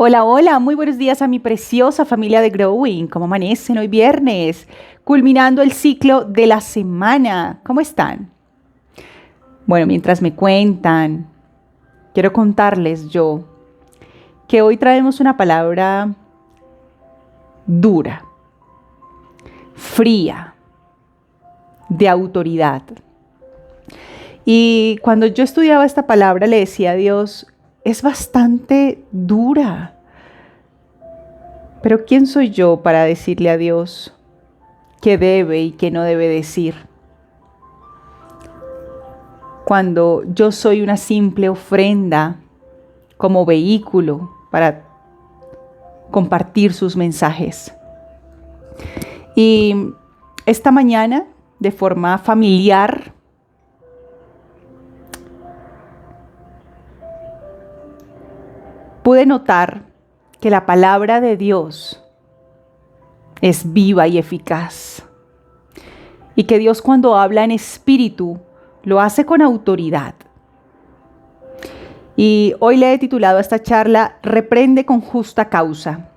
Hola, hola, muy buenos días a mi preciosa familia de Growing. ¿Cómo amanecen hoy viernes? Culminando el ciclo de la semana. ¿Cómo están? Bueno, mientras me cuentan, quiero contarles yo que hoy traemos una palabra dura, fría, de autoridad. Y cuando yo estudiaba esta palabra le decía a Dios, es bastante dura. Pero ¿quién soy yo para decirle a Dios qué debe y qué no debe decir? Cuando yo soy una simple ofrenda como vehículo para compartir sus mensajes. Y esta mañana, de forma familiar, pude notar que la palabra de Dios es viva y eficaz. Y que Dios, cuando habla en espíritu, lo hace con autoridad. Y hoy le he titulado a esta charla Reprende con justa causa.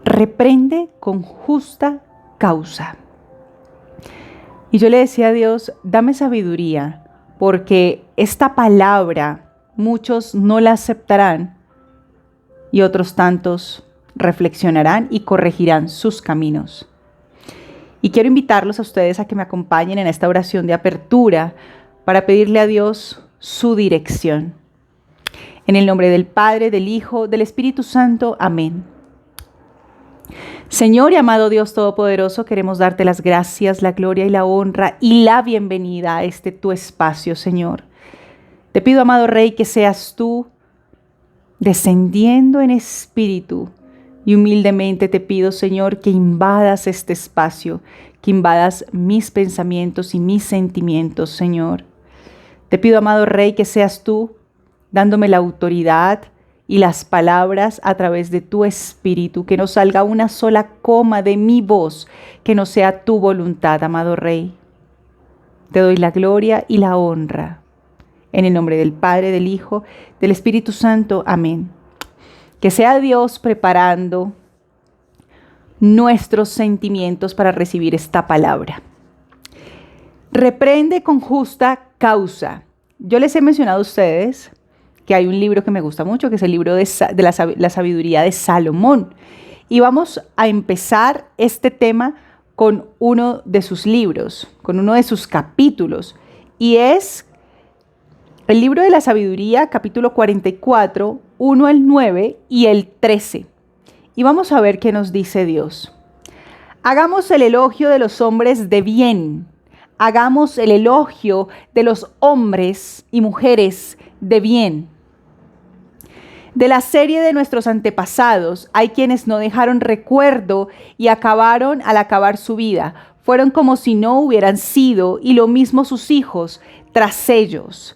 Reprende con justa causa. Y yo le decía a Dios, dame sabiduría, porque esta palabra muchos no la aceptarán y otros tantos reflexionarán y corregirán sus caminos. Y quiero invitarlos a ustedes a que me acompañen en esta oración de apertura para pedirle a Dios su dirección. En el nombre del Padre, del Hijo, del Espíritu Santo. Amén. Señor y amado Dios Todopoderoso, queremos darte las gracias, la gloria y la honra y la bienvenida a este tu espacio, Señor. Te pido, amado Rey, que seas tú descendiendo en espíritu. Y humildemente te pido, Señor, que invadas este espacio, que invadas mis pensamientos y mis sentimientos, Señor. Te pido, amado Rey, que seas tú dándome la autoridad y las palabras a través de tu espíritu, que no salga una sola coma de mi voz, que no sea tu voluntad, amado Rey. Te doy la gloria y la honra. En el nombre del Padre, del Hijo, del Espíritu Santo. Amén. Que sea Dios preparando nuestros sentimientos para recibir esta palabra. Reprende con justa causa. Yo les he mencionado a ustedes que hay un libro que me gusta mucho, que es el libro de la sabiduría de Salomón. Y vamos a empezar este tema con uno de sus libros, con uno de sus capítulos. Y es el libro de la sabiduría, capítulo 44, 1 al 9 y el 13. Y vamos a ver qué nos dice Dios. Hagamos el elogio de los hombres de bien. Hagamos el elogio de los hombres y mujeres de bien. De la serie de nuestros antepasados, hay quienes no dejaron recuerdo y acabaron al acabar su vida. Fueron como si no hubieran sido, y lo mismo sus hijos tras ellos.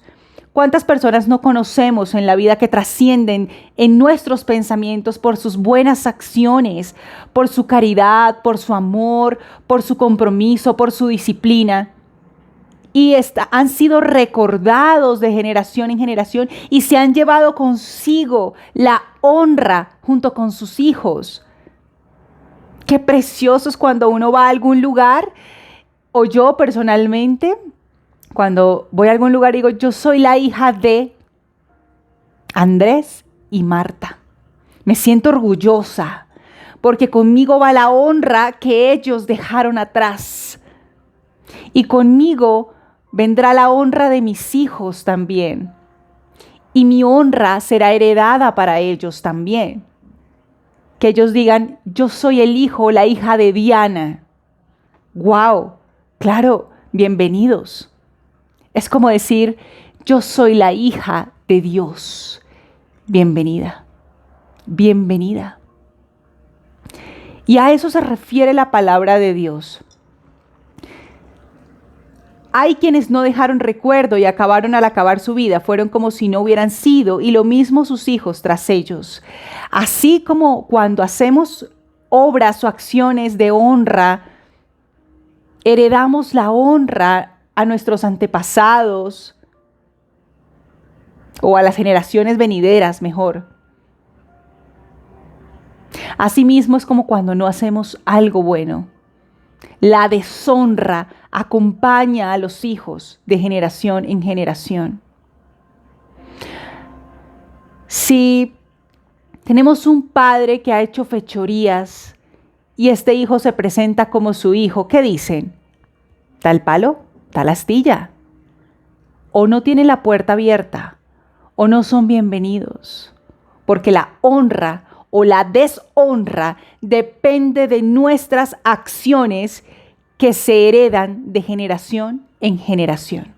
¿Cuántas personas no conocemos en la vida que trascienden en nuestros pensamientos por sus buenas acciones, por su caridad, por su amor, por su compromiso, por su disciplina? Y han sido recordados de generación en generación y se han llevado consigo la honra junto con sus hijos. Qué precioso es cuando uno va a algún lugar, o yo personalmente, cuando voy a algún lugar digo, yo soy la hija de Andrés y Marta. Me siento orgullosa porque conmigo va la honra que ellos dejaron atrás. Y conmigo vendrá la honra de mis hijos también. Y mi honra será heredada para ellos también. Que ellos digan, yo soy el hijo o la hija de Diana. ¡Wow! Claro, bienvenidos. Es como decir, yo soy la hija de Dios. Bienvenida. Bienvenida. Y a eso se refiere la palabra de Dios. Hay quienes no dejaron recuerdo y acabaron al acabar su vida, fueron como si no hubieran sido, y lo mismo sus hijos tras ellos. Así como cuando hacemos obras o acciones de honra, heredamos la honra a nuestros antepasados o a las generaciones venideras, mejor. Asimismo es como cuando no hacemos algo bueno. La deshonra acompaña a los hijos de generación en generación. Si tenemos un padre que ha hecho fechorías y este hijo se presenta como su hijo, ¿qué dicen? Tal palo, tal astilla. O no tiene la puerta abierta, o no son bienvenidos. Porque la honra o la deshonra depende de nuestras acciones que se heredan de generación en generación.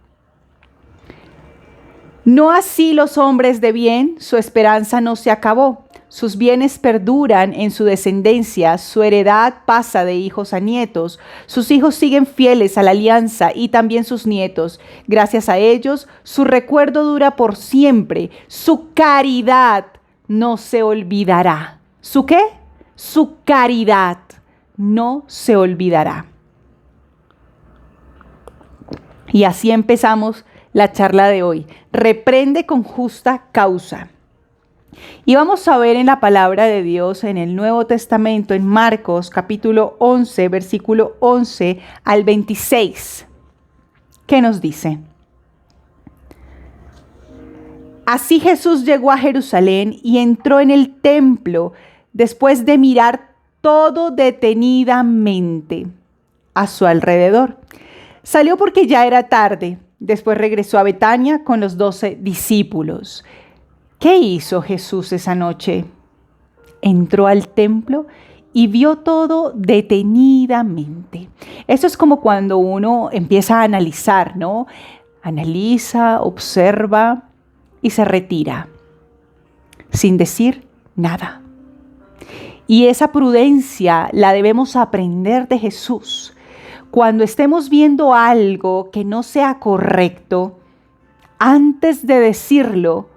No así los hombres de bien, su esperanza no se acabó. Sus bienes perduran en su descendencia, su heredad pasa de hijos a nietos, sus hijos siguen fieles a la alianza y también sus nietos. Gracias a ellos, su recuerdo dura por siempre, su caridad no se olvidará. ¿Su qué? Su caridad no se olvidará. Y así empezamos la charla de hoy. Reprende con justa causa. Y vamos a ver en la palabra de Dios en el Nuevo Testamento, en Marcos capítulo 11, versículo 11 al 26. ¿Qué nos dice? Así Jesús llegó a Jerusalén y entró en el templo después de mirar todo detenidamente a su alrededor. Salió porque ya era tarde. Después regresó a Betania con los 12 discípulos. ¿Qué hizo Jesús esa noche? Entró al templo y vio todo detenidamente. Eso es como cuando uno empieza a analizar, ¿no? Analiza, observa y se retira sin decir nada. Y esa prudencia la debemos aprender de Jesús. Cuando estemos viendo algo que no sea correcto, antes de decirlo,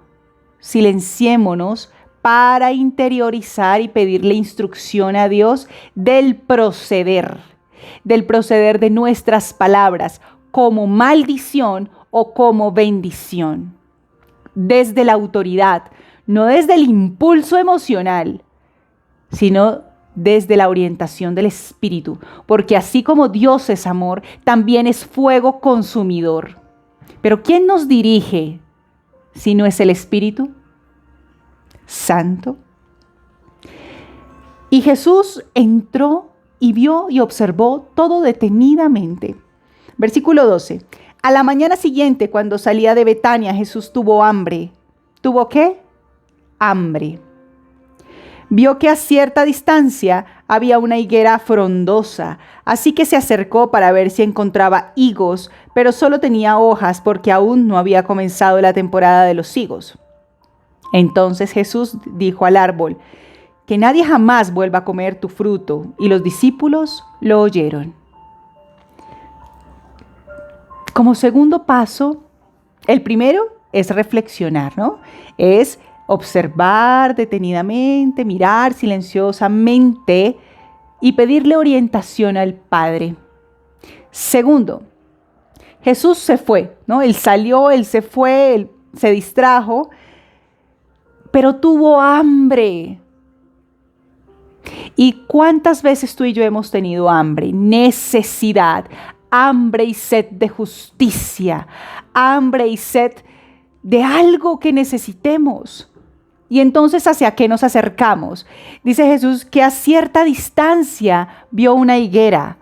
silenciémonos para interiorizar y pedirle instrucción a Dios del proceder de nuestras palabras, como maldición o como bendición. Desde la autoridad, no desde el impulso emocional, sino desde la orientación del Espíritu, porque así como Dios es amor, también es fuego consumidor. Pero ¿quién nos dirige si no es el Espíritu Santo? Y Jesús entró y vio y observó todo detenidamente. Versículo 12. A la mañana siguiente, cuando salía de Betania, Jesús tuvo hambre. ¿Tuvo qué? Hambre. Vio que a cierta distancia había una higuera frondosa, así que se acercó para ver si encontraba higos, pero solo tenía hojas porque aún no había comenzado la temporada de los higos. Entonces Jesús dijo al árbol, que nadie jamás vuelva a comer tu fruto, y los discípulos lo oyeron. Como segundo paso, el primero es reflexionar, ¿no? Es observar detenidamente, mirar silenciosamente y pedirle orientación al Padre. Segundo, Jesús se fue, ¿no? Él salió, él se fue, él se distrajo, pero tuvo hambre. ¿Y cuántas veces tú y yo hemos tenido hambre, necesidad, hambre y sed de justicia, hambre y sed de algo que necesitemos? Y entonces, ¿hacia qué nos acercamos? Dice Jesús que a cierta distancia vio una higuera.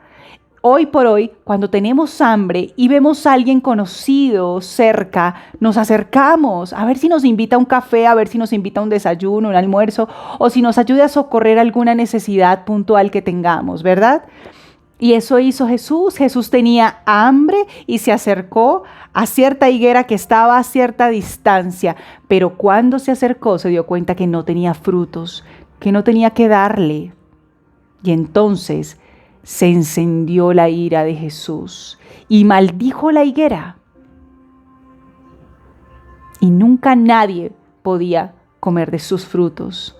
Hoy por hoy, cuando tenemos hambre y vemos a alguien conocido cerca, nos acercamos a ver si nos invita a un café, a ver si nos invita a un desayuno, un almuerzo, o si nos ayuda a socorrer alguna necesidad puntual que tengamos, ¿verdad? Y eso hizo Jesús. Jesús tenía hambre y se acercó a cierta higuera que estaba a cierta distancia. Pero cuando se acercó se dio cuenta que no tenía frutos, que no tenía que darle. Y entonces se encendió la ira de Jesús y maldijo la higuera. Y nunca nadie podía comer de sus frutos.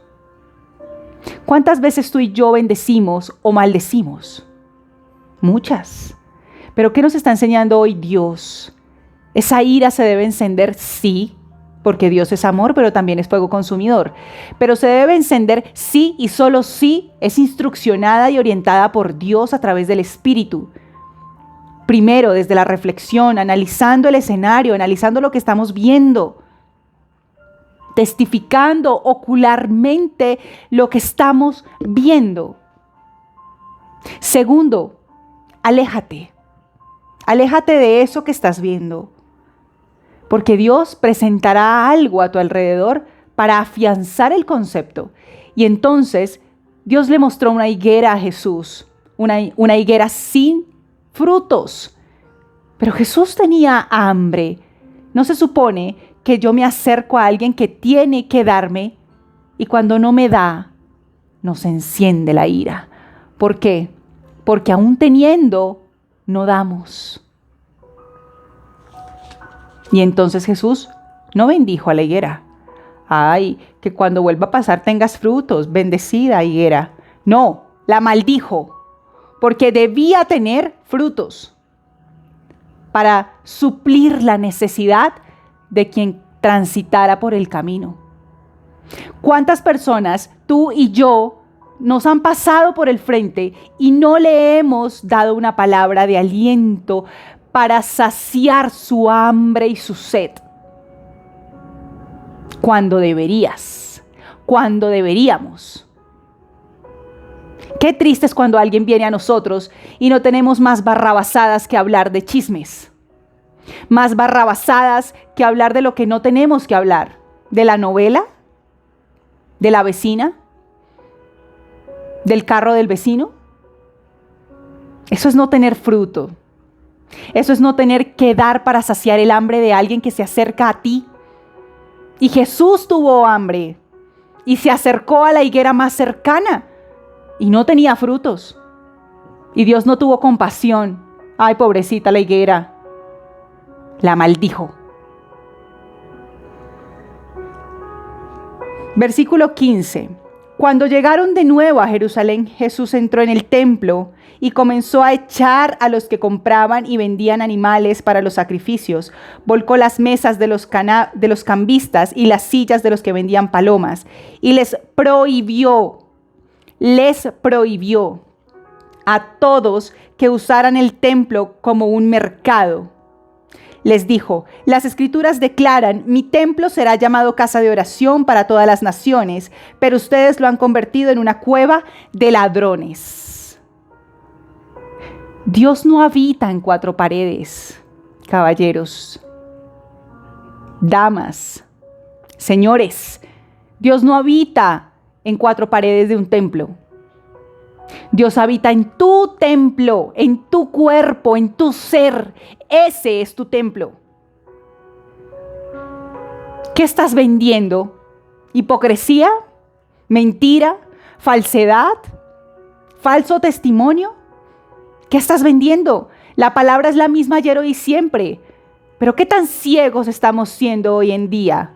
¿Cuántas veces tú y yo bendecimos o maldecimos? Muchas. ¿Pero qué nos está enseñando hoy Dios? ¿Esa ira se debe encender? Sí, porque Dios es amor, pero también es fuego consumidor. Pero se debe encender si y solo si es instruccionada y orientada por Dios a través del Espíritu. Primero, desde la reflexión, analizando el escenario, analizando lo que estamos viendo, testificando ocularmente lo que estamos viendo. Segundo, aléjate. Aléjate de eso que estás viendo, porque Dios presentará algo a tu alrededor para afianzar el concepto. Y entonces Dios le mostró una higuera a Jesús, una higuera sin frutos. Pero Jesús tenía hambre. ¿No se supone que yo me acerco a alguien que tiene que darme y cuando no me da, nos enciende la ira? ¿Por qué? Porque aún teniendo, no damos. Y entonces Jesús no bendijo a la higuera. Ay, que cuando vuelva a pasar tengas frutos, bendecida higuera. No, la maldijo, porque debía tener frutos para suplir la necesidad de quien transitara por el camino. ¿Cuántas personas, tú y yo, nos han pasado por el frente y no le hemos dado una palabra de aliento para saciar su hambre y su sed? Cuando deberías, cuando deberíamos. Qué triste es cuando alguien viene a nosotros y no tenemos más barrabasadas que hablar de chismes. Más barrabasadas que hablar de lo que no tenemos que hablar. De la novela, de la vecina, del carro del vecino. Eso es no tener fruto. Eso es no tener que dar para saciar el hambre de alguien que se acerca a ti. Y Jesús tuvo hambre y se acercó a la higuera más cercana y no tenía frutos. Y Dios no tuvo compasión. Ay, pobrecita la higuera. La maldijo. Versículo 15. Cuando llegaron de nuevo a Jerusalén, Jesús entró en el templo y comenzó a echar a los que compraban y vendían animales para los sacrificios. Volcó las mesas de los cambistas y las sillas de los que vendían palomas. Y les prohibió a todos que usaran el templo como un mercado. Les dijo: las Escrituras declaran, mi templo será llamado casa de oración para todas las naciones, pero ustedes lo han convertido en una cueva de ladrones. Dios no habita en cuatro paredes, caballeros, damas, señores. Dios no habita en cuatro paredes de un templo. Dios habita en tu templo, en tu cuerpo, en tu ser. Ese es tu templo. ¿Qué estás vendiendo? ¿Hipocresía? ¿Mentira? ¿Falsedad? ¿Falso testimonio? ¿Qué estás vendiendo? La palabra es la misma ayer, hoy y siempre. Pero ¿qué tan ciegos estamos siendo hoy en día?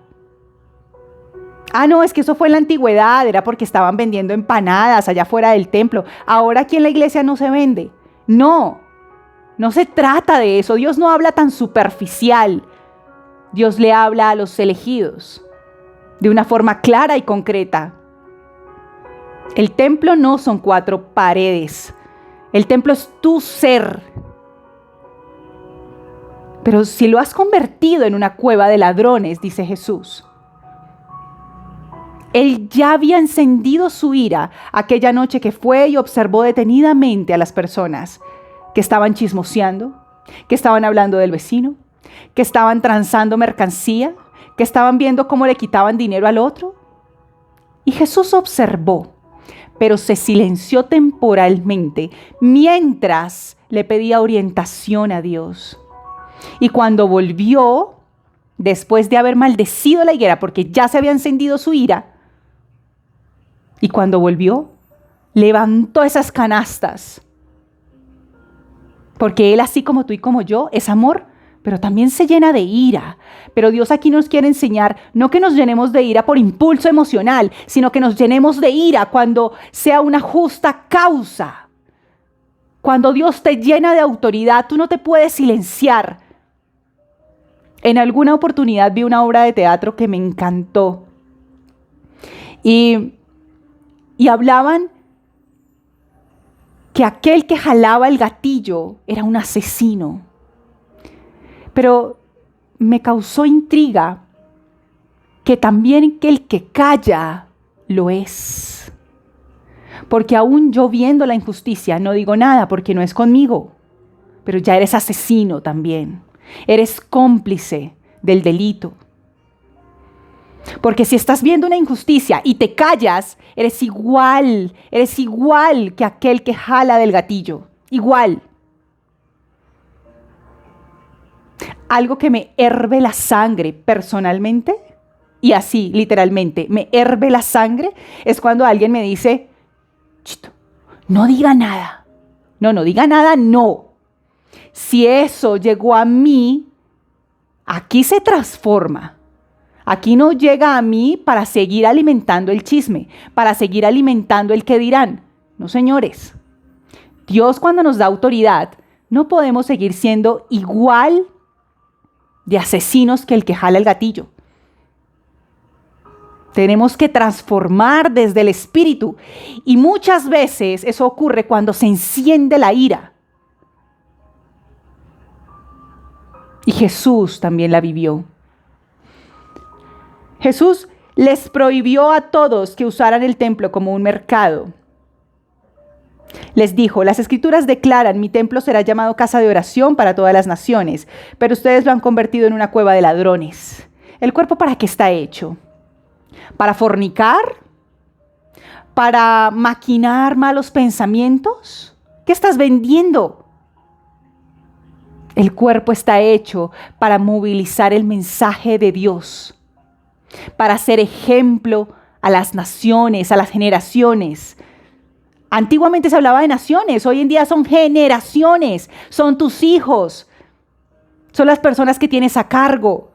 Ah, no, es que eso fue en la antigüedad, era porque estaban vendiendo empanadas allá fuera del templo. Ahora aquí en la iglesia no se vende. No se trata de eso. Dios no habla tan superficial. Dios le habla a los elegidos de una forma clara y concreta. El templo no son cuatro paredes. El templo es tu ser. Pero si lo has convertido en una cueva de ladrones, dice Jesús. Él ya había encendido su ira aquella noche que fue y observó detenidamente a las personas que estaban chismoseando, que estaban hablando del vecino, que estaban transando mercancía, que estaban viendo cómo le quitaban dinero al otro. Y Jesús observó, pero se silenció temporalmente mientras le pedía orientación a Dios. Y cuando volvió, después de haber maldecido la higuera, porque ya se había encendido su ira, y cuando volvió, levantó esas canastas. Porque Él, así como tú y como yo, es amor, pero también se llena de ira. Pero Dios aquí nos quiere enseñar, no que nos llenemos de ira por impulso emocional, sino que nos llenemos de ira cuando sea una justa causa. Cuando Dios te llena de autoridad, tú no te puedes silenciar. En alguna oportunidad vi una obra de teatro que me encantó y hablaban que aquel que jalaba el gatillo era un asesino. Pero me causó intriga que también que el que calla lo es. Porque aún yo viendo la injusticia no digo nada porque no es conmigo. Pero ya eres asesino también. Eres cómplice del delito. Porque si estás viendo una injusticia y te callas, eres igual que aquel que jala del gatillo. Igual. Algo que me herve la sangre personalmente, y así literalmente, me herve la sangre, es cuando alguien me dice, no diga nada. No diga nada, no. Si eso llegó a mí, aquí se transforma. Aquí no llega a mí para seguir alimentando el chisme, para seguir alimentando el qué dirán. No, señores. Dios, cuando nos da autoridad, no podemos seguir siendo igual de asesinos que el que jala el gatillo. Tenemos que transformar desde el espíritu. Y muchas veces eso ocurre cuando se enciende la ira. Y Jesús también la vivió. Jesús les prohibió a todos que usaran el templo como un mercado. Les dijo, las escrituras declaran, mi templo será llamado casa de oración para todas las naciones, pero ustedes lo han convertido en una cueva de ladrones. ¿El cuerpo para qué está hecho? ¿Para fornicar? ¿Para maquinar malos pensamientos? ¿Qué estás vendiendo? El cuerpo está hecho para movilizar el mensaje de Dios, para ser ejemplo a las naciones, a las generaciones. Antiguamente se hablaba de naciones, hoy en día son generaciones, son tus hijos, son las personas que tienes a cargo,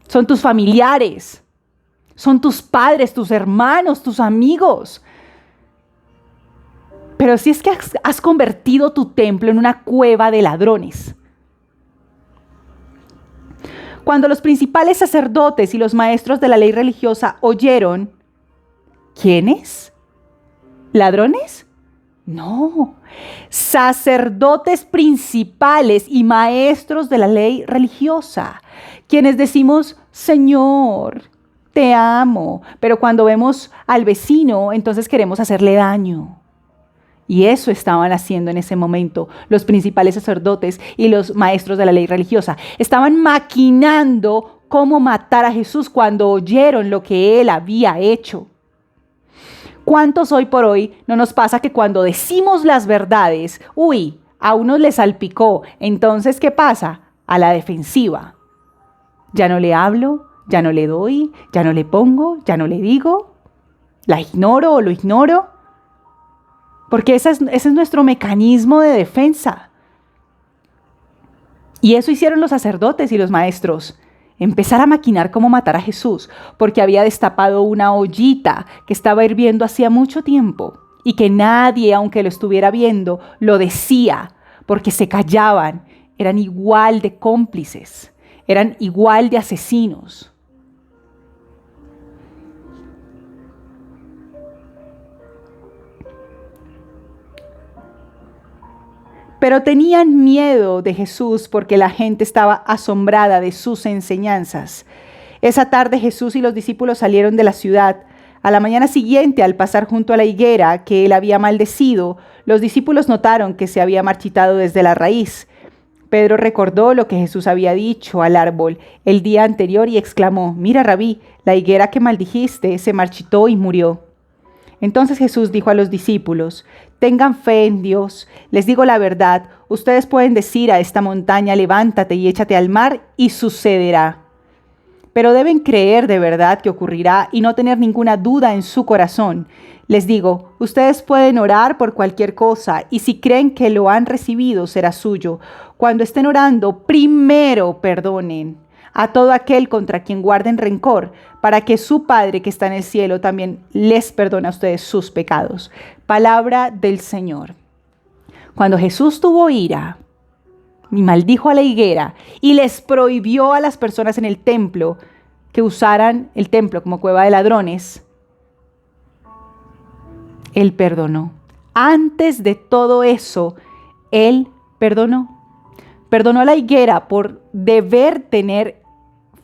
son tus familiares, son tus padres, tus hermanos, tus amigos. Pero si es que has convertido tu templo en una cueva de ladrones. Cuando los principales sacerdotes y los maestros de la ley religiosa oyeron, ¿quiénes? ¿Ladrones? No, sacerdotes principales y maestros de la ley religiosa, quienes decimos, Señor, te amo, pero cuando vemos al vecino, entonces queremos hacerle daño. Y eso estaban haciendo en ese momento los principales sacerdotes y los maestros de la ley religiosa. Estaban maquinando cómo matar a Jesús cuando oyeron lo que él había hecho. ¿Cuántos hoy por hoy no nos pasa que cuando decimos las verdades, a unos les salpicó, entonces ¿qué pasa? A la defensiva. Ya no le hablo, ya no le doy, ya no le pongo, ya no le digo, la ignoro o lo ignoro. Porque ese es nuestro mecanismo de defensa. Y eso hicieron los sacerdotes y los maestros. Empezar a maquinar cómo matar a Jesús, porque había destapado una ollita que estaba hirviendo hacía mucho tiempo y que nadie, aunque lo estuviera viendo, lo decía, porque se callaban. Eran igual de cómplices, eran igual de asesinos. Pero tenían miedo de Jesús porque la gente estaba asombrada de sus enseñanzas. Esa tarde Jesús y los discípulos salieron de la ciudad. A la mañana siguiente, al pasar junto a la higuera que él había maldecido, los discípulos notaron que se había marchitado desde la raíz. Pedro recordó lo que Jesús había dicho al árbol el día anterior y exclamó, «Mira, Rabí, la higuera que maldijiste se marchitó y murió». Entonces Jesús dijo a los discípulos, tengan fe en Dios. Les digo la verdad, ustedes pueden decir a esta montaña, levántate y échate al mar, y sucederá. Pero deben creer de verdad que ocurrirá y no tener ninguna duda en su corazón. Les digo, ustedes pueden orar por cualquier cosa, y si creen que lo han recibido, será suyo. Cuando estén orando, primero perdonen a todo aquel contra quien guarden rencor, para que su Padre que está en el cielo también les perdone a ustedes sus pecados. Palabra del Señor. Cuando Jesús tuvo ira, y maldijo a la higuera y les prohibió a las personas en el templo que usaran el templo como cueva de ladrones, Él perdonó. Antes de todo eso, Él perdonó. Perdonó a la higuera por deber tener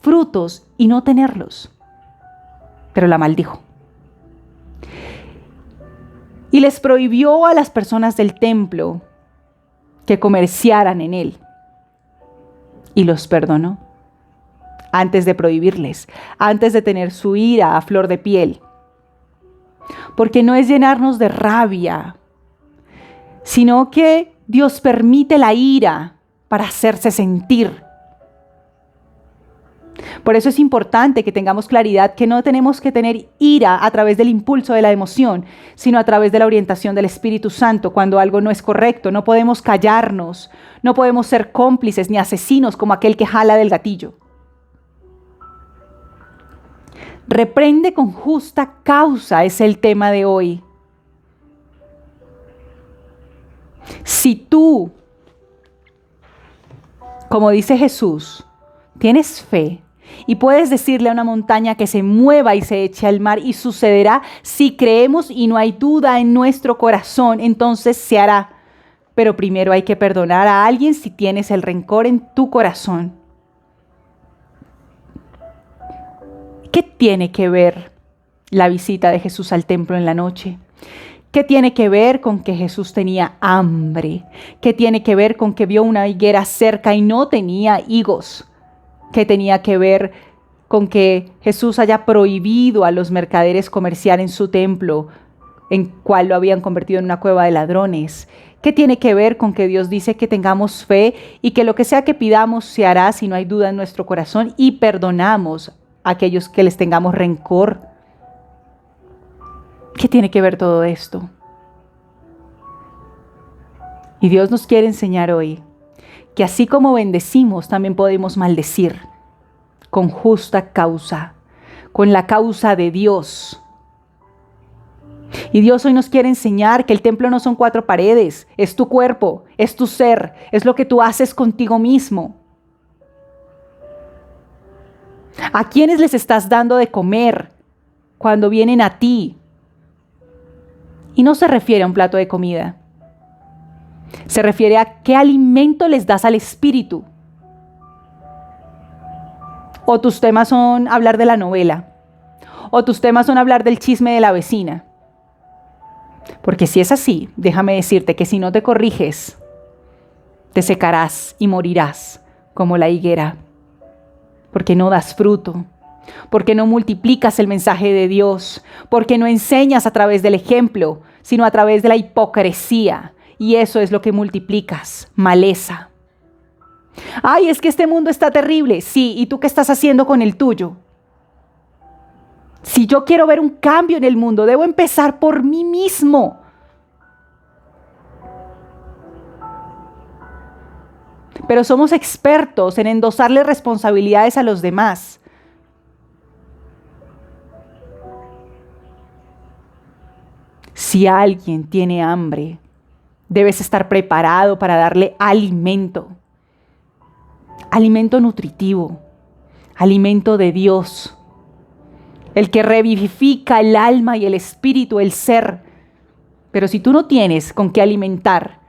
frutos y no tenerlos, pero la maldijo. Y les prohibió a las personas del templo que comerciaran en él. Y los perdonó antes de prohibirles, antes de tener su ira a flor de piel. Porque no es llenarnos de rabia, sino que Dios permite la ira para hacerse sentir. Por eso es importante que tengamos claridad que no tenemos que tener ira a través del impulso de la emoción, sino a través de la orientación del Espíritu Santo cuando algo no es correcto. No podemos callarnos, no podemos ser cómplices ni asesinos como aquel que jala del gatillo. Reprende con justa causa es el tema de hoy. Si tú, como dice Jesús, tienes fe y puedes decirle a una montaña que se mueva y se eche al mar y sucederá, si creemos y no hay duda en nuestro corazón, entonces se hará. Pero primero hay que perdonar a alguien si tienes el rencor en tu corazón. ¿Qué tiene que ver la visita de Jesús al templo en la noche? ¿Qué tiene que ver con que Jesús tenía hambre? ¿Qué tiene que ver con que vio una higuera cerca y no tenía higos? ¿Qué tenía que ver con que Jesús haya prohibido a los mercaderes comerciar en su templo, en cual lo habían convertido en una cueva de ladrones? ¿Qué tiene que ver con que Dios dice que tengamos fe y que lo que sea que pidamos se hará si no hay duda en nuestro corazón y perdonamos a aquellos que les tengamos rencor? ¿Qué tiene que ver todo esto? Y Dios nos quiere enseñar hoy que así como bendecimos, también podemos maldecir con justa causa, con la causa de Dios. Y Dios hoy nos quiere enseñar que el templo no son 4 paredes, es tu cuerpo, es tu ser, es lo que tú haces contigo mismo. ¿A quiénes les estás dando de comer cuando vienen a ti? Y no se refiere a un plato de comida. Se refiere a qué alimento les das al espíritu. O tus temas son hablar de la novela. O tus temas son hablar del chisme de la vecina. Porque si es así, déjame decirte que si no te corriges, te secarás y morirás como la higuera. Porque no das fruto. Porque no multiplicas el mensaje de Dios. Porque no enseñas a través del ejemplo, sino a través de la hipocresía. Y eso es lo que multiplicas, maleza. Ay, es que este mundo está terrible. Sí, ¿y tú qué estás haciendo con el tuyo? Si yo quiero ver un cambio en el mundo, debo empezar por mí mismo. Pero somos expertos en endosarle responsabilidades a los demás. Si alguien tiene hambre, debes estar preparado para darle alimento. Alimento nutritivo, alimento de Dios, el que revivifica el alma y el espíritu, el ser. Pero si tú no tienes con qué alimentar,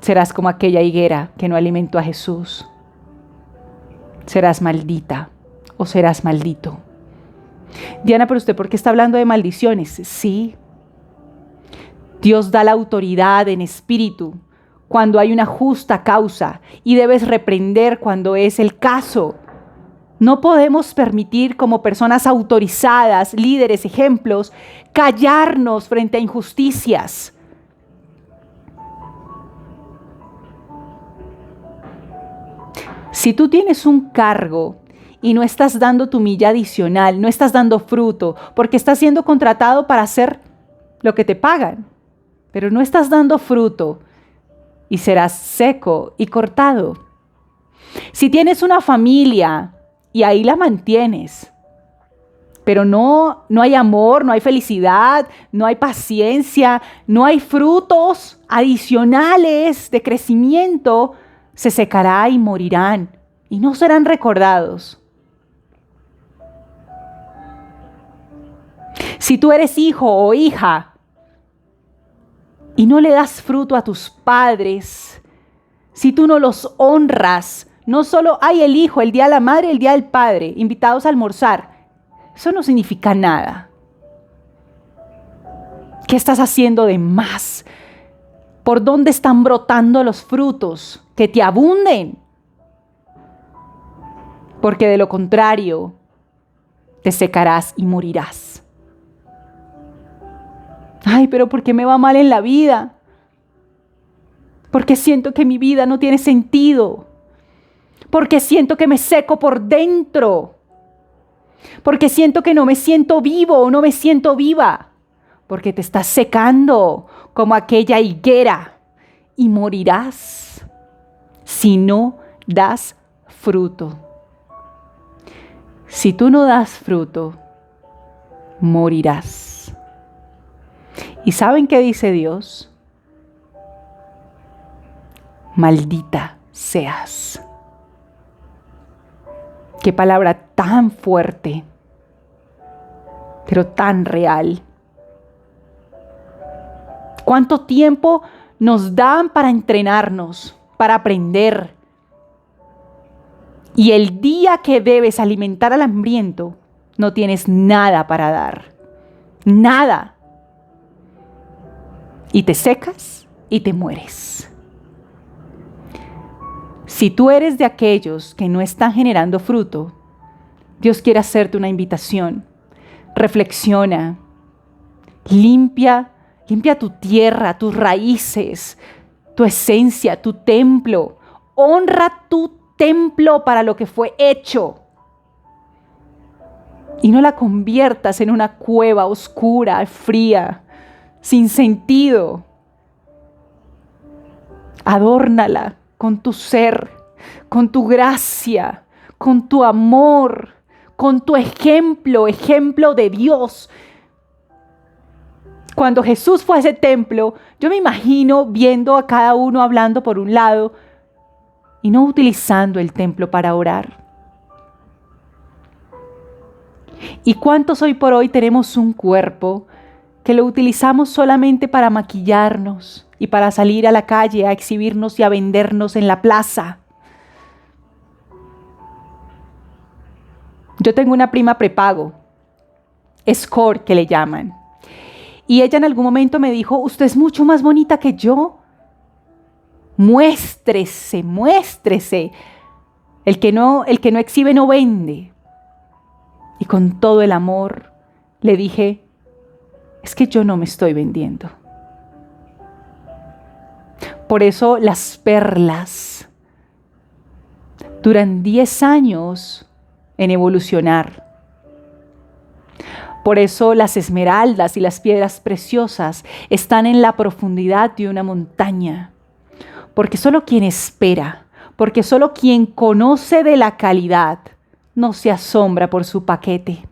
serás como aquella higuera que no alimentó a Jesús. Serás maldita o serás maldito. Diana, pero usted, ¿por qué está hablando de maldiciones? Sí. Dios da la autoridad en espíritu cuando hay una justa causa y debes reprender cuando es el caso. No podemos permitir como personas autorizadas, líderes, ejemplos, callarnos frente a injusticias. Si tú tienes un cargo y no estás dando tu milla adicional, no estás dando fruto, porque estás siendo contratado para hacer lo que te pagan, pero no estás dando fruto y serás seco y cortado. Si tienes una familia y ahí la mantienes, pero no hay amor, no hay felicidad, no hay paciencia, no hay frutos adicionales de crecimiento, se secará y morirán, y no serán recordados. Si tú eres hijo o hija y no le das fruto a tus padres, si tú no los honras, no solo hay el hijo, el día de la madre, el día del padre, invitados a almorzar, eso no significa nada. ¿Qué estás haciendo de más? ¿Por dónde están brotando los frutos? Que te abunden. Porque de lo contrario, te secarás y morirás. Ay, pero ¿por qué me va mal en la vida? Porque siento que mi vida no tiene sentido. Porque siento que me seco por dentro. Porque siento que no me siento vivo o no me siento viva. Porque te estás secando como aquella higuera y morirás si no das fruto. Si tú no das fruto, morirás. ¿Y saben qué dice Dios? Maldita seas. Qué palabra tan fuerte, pero tan real. ¿Cuánto tiempo nos dan para entrenarnos, para aprender? Y el día que debes alimentar al hambriento, no tienes nada para dar. Nada. Y te secas y te mueres. Si tú eres de aquellos que no están generando fruto, Dios quiere hacerte una invitación. Reflexiona. Limpia tu tierra, tus raíces, tu esencia, tu templo. Honra tu templo para lo que fue hecho. Y no la conviertas en una cueva oscura, fría, sin sentido. Adórnala con tu ser, con tu gracia, con tu amor, con tu ejemplo de Dios. Cuando Jesús fue a ese templo, yo me imagino viendo a cada uno hablando por un lado y no utilizando el templo para orar. ¿Y cuántos hoy por hoy tenemos un cuerpo que lo utilizamos solamente para maquillarnos y para salir a la calle a exhibirnos y a vendernos en la plaza? Yo tengo una prima prepago, Score que le llaman. Y ella en algún momento me dijo, usted es mucho más bonita que yo. Muéstrese, muéstrese. El que no exhibe no vende. Y con todo el amor le dije, es que yo no me estoy vendiendo. Por eso las perlas duran 10 años en evolucionar. Por eso las esmeraldas y las piedras preciosas están en la profundidad de una montaña. Porque solo quien espera, porque solo quien conoce de la calidad, no se asombra por su paquete.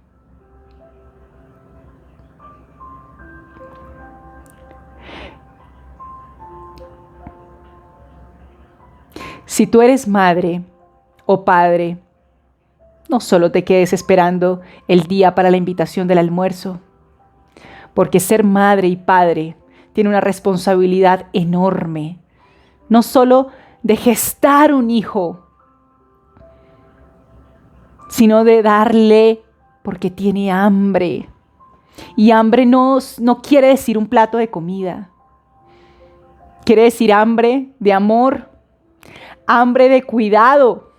Si tú eres madre o padre, no solo te quedes esperando el día para la invitación del almuerzo, porque ser madre y padre tiene una responsabilidad enorme, no solo de gestar un hijo, sino de darle porque tiene hambre. Y hambre no quiere decir un plato de comida, quiere decir hambre de amor, hambre de cuidado,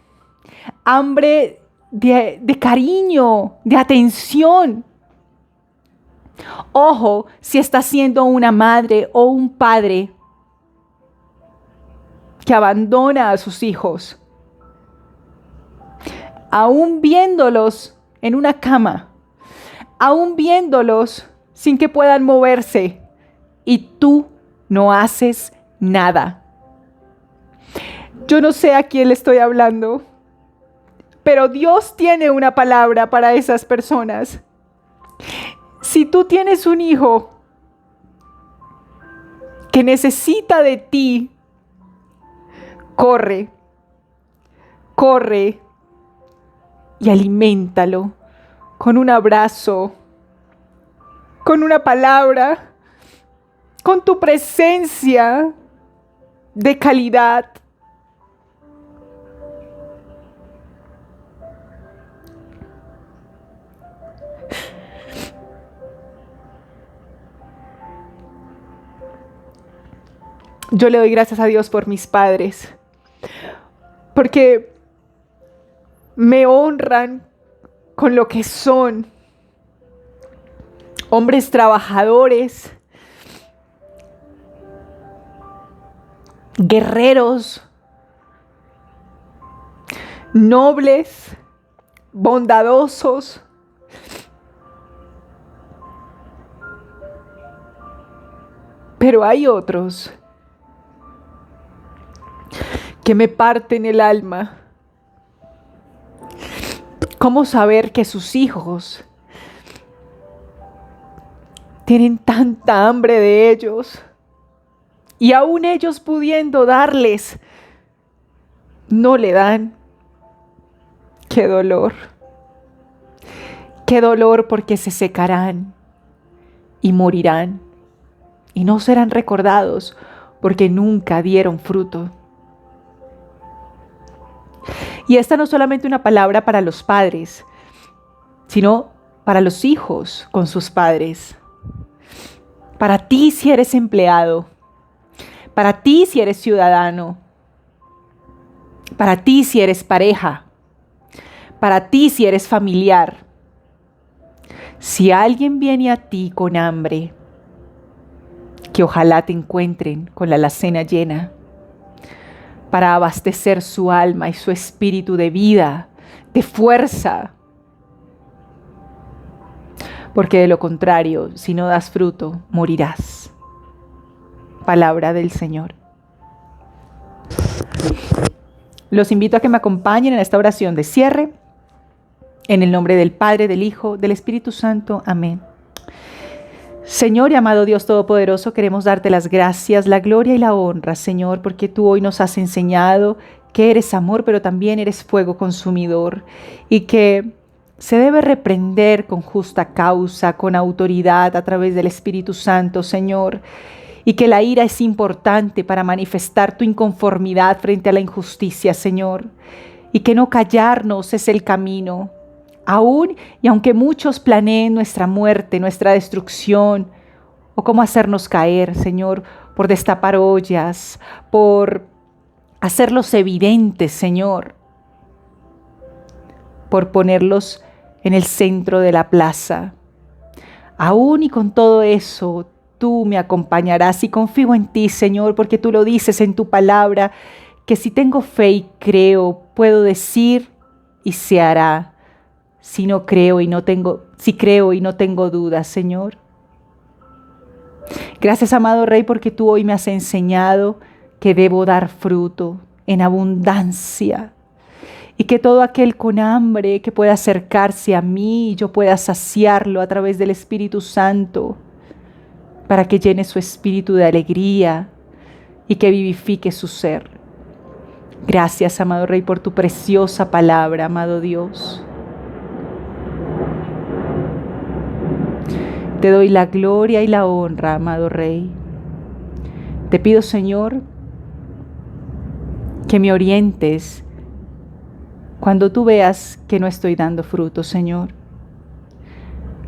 hambre de cariño, de atención. Ojo, si estás siendo una madre o un padre que abandona a sus hijos, aún viéndolos en una cama, aún viéndolos sin que puedan moverse, y tú no haces nada. Yo no sé a quién le estoy hablando, pero Dios tiene una palabra para esas personas. Si tú tienes un hijo que necesita de ti, corre, corre y aliméntalo con un abrazo, con una palabra, con tu presencia de calidad. Yo le doy gracias a Dios por mis padres, porque me honran con lo que son, hombres trabajadores, guerreros, nobles, bondadosos. Pero hay otros que me parten el alma. ¿Cómo saber que sus hijos tienen tanta hambre de ellos? Y aún ellos pudiendo darles, no le dan. ¡Qué dolor! ¡Qué dolor! Porque se secarán y morirán. Y no serán recordados porque nunca dieron fruto. Y esta no es solamente una palabra para los padres, sino para los hijos con sus padres. Para ti si eres empleado, para ti si eres ciudadano, para ti si eres pareja, para ti si eres familiar. Si alguien viene a ti con hambre, que ojalá te encuentren con la alacena llena, para abastecer su alma y su espíritu de vida, de fuerza. Porque de lo contrario, si no das fruto, morirás. Palabra del Señor. Los invito a que me acompañen en esta oración de cierre. En el nombre del Padre, del Hijo, del Espíritu Santo. Amén. Señor y amado Dios Todopoderoso, queremos darte las gracias, la gloria y la honra, Señor, porque tú hoy nos has enseñado que eres amor, pero también eres fuego consumidor y que se debe reprender con justa causa, con autoridad a través del Espíritu Santo, Señor, y que la ira es importante para manifestar tu inconformidad frente a la injusticia, Señor, y que no callarnos es el camino. Aún y aunque muchos planeen nuestra muerte, nuestra destrucción, o cómo hacernos caer, Señor, por destapar ollas, por hacerlos evidentes, Señor, por ponerlos en el centro de la plaza. Aún y con todo eso, tú me acompañarás y confío en ti, Señor, porque tú lo dices en tu palabra, que si tengo fe y creo, puedo decir y se hará. Si creo y no tengo dudas, Señor. Gracias, amado Rey, porque tú hoy me has enseñado que debo dar fruto en abundancia y que todo aquel con hambre que pueda acercarse a mí y yo pueda saciarlo a través del Espíritu Santo para que llene su espíritu de alegría y que vivifique su ser. Gracias, amado Rey, por tu preciosa palabra, amado Dios. Te doy la gloria y la honra, amado Rey. Te pido, Señor, que me orientes cuando tú veas que no estoy dando fruto, Señor.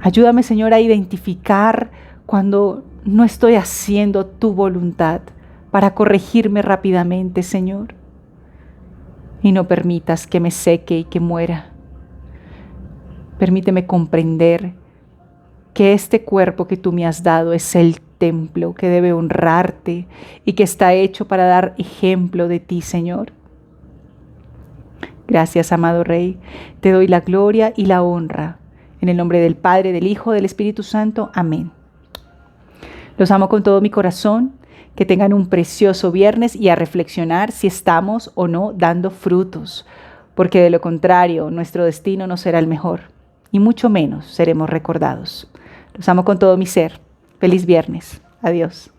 Ayúdame, Señor, a identificar cuando no estoy haciendo tu voluntad para corregirme rápidamente, Señor. Y no permitas que me seque y que muera. Permíteme comprender que este cuerpo que tú me has dado es el templo que debe honrarte y que está hecho para dar ejemplo de ti, Señor. Gracias, amado Rey. Te doy la gloria y la honra. En el nombre del Padre, del Hijo, del Espíritu Santo. Amén. Los amo con todo mi corazón. Que tengan un precioso viernes y a reflexionar si estamos o no dando frutos, porque de lo contrario, nuestro destino no será el mejor y mucho menos seremos recordados. Los amo con todo mi ser. Feliz viernes. Adiós.